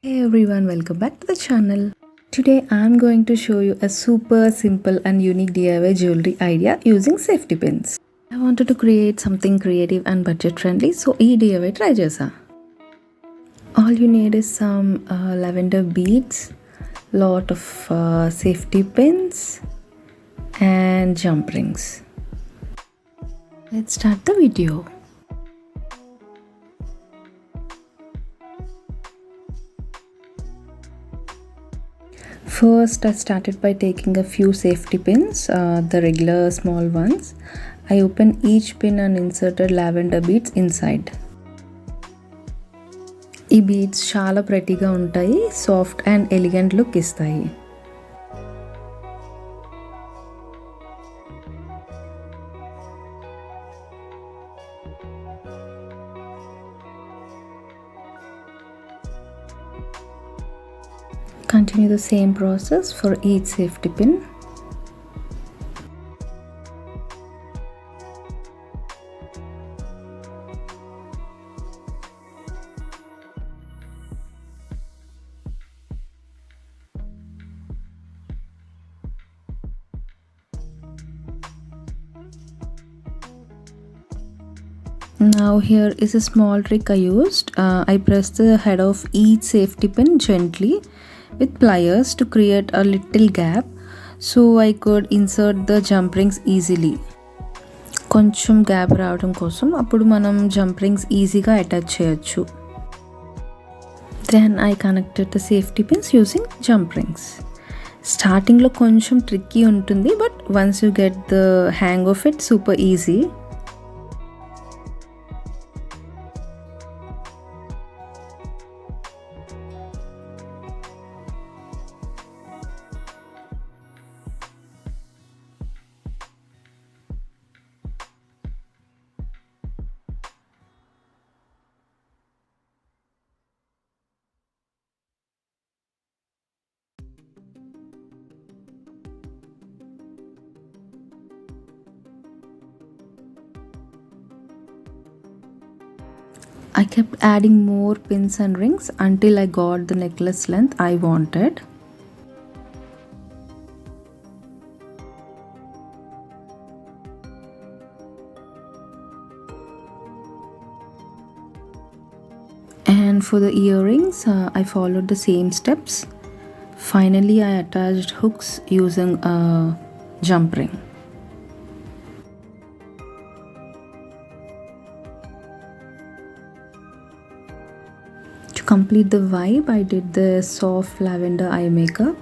Hey everyone, welcome back to the channel. Today I'm going to show you a super simple and unique DIY jewelry idea using safety pins. I wanted to create something creative and budget friendly, so ee DIY try chesa. All you need is some lavender beads, lot of safety pins and jump rings. Let's start the video. First, I started by taking a few safety pins, the regular small ones. I opened each pin and inserted lavender beads inside. ఈ beads చాలా ప్రెటీగా ఉంటాయి, soft and elegant look ఇస్తాయి. Continue the same process for each safety pin. Now here is a small trick I used. I pressed the head of each safety pin gently with pliers to create a little gap so I could insert the jump rings easily. కొంచెం gap రావడం కోసం అప్పుడు మనం jump rings ఈజీగా attach చేయొచ్చు. Then I connected the safety pins using jump rings. స్టార్టింగ్లో కొంచెం tricky ఉంటుంది, but once you get the hang of it super easy. I kept adding more pins and rings until I got the necklace length I wanted. And for the earrings, I followed the same steps. Finally, I attached hooks using a jump ring. To complete the vibe, I did the soft lavender eye makeup.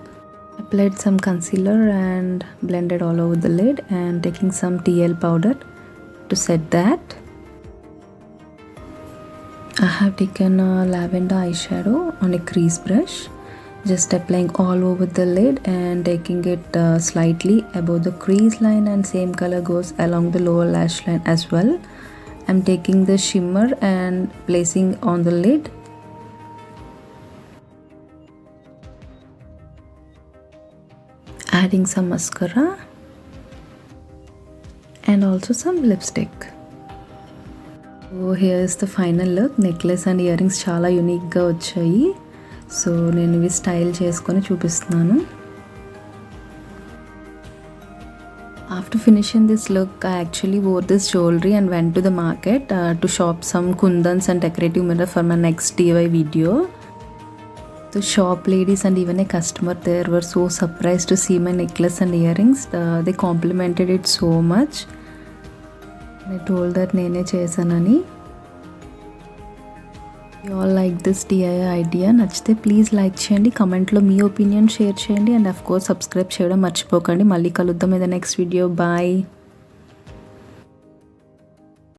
Applied some concealer and blended all over the lid, and taking some TL powder to set that. I have taken a lavender eyeshadow on a crease brush, just applying all over the lid and taking it slightly above the crease line, and same color goes along the lower lash line as well. I'm taking the shimmer and placing on the lid. Adding some mascara and also some lipstick. So here is the final look. Necklace and earrings చాలా యూనిక్గా వచ్చాయి. So నేను ఇవి style చేసుకొని చూపిస్తున్నాను. After finishing this look, I actually wore this jewelry and went to the market to shop some kundans and decorative mirror for my next DIY video. The shop ladies and even a customer there were so surprised to see my necklace and earrings. They complimented it so much. I told that నేనే చేశానని. You all like this DIY idea? నచ్చితే please like చేయండి, కమెంట్లో మీ opinion share చేయండి, and of course subscribe చేయడం మర్చిపోకండి. మళ్ళీ కలుద్దాం in the next video. Bye.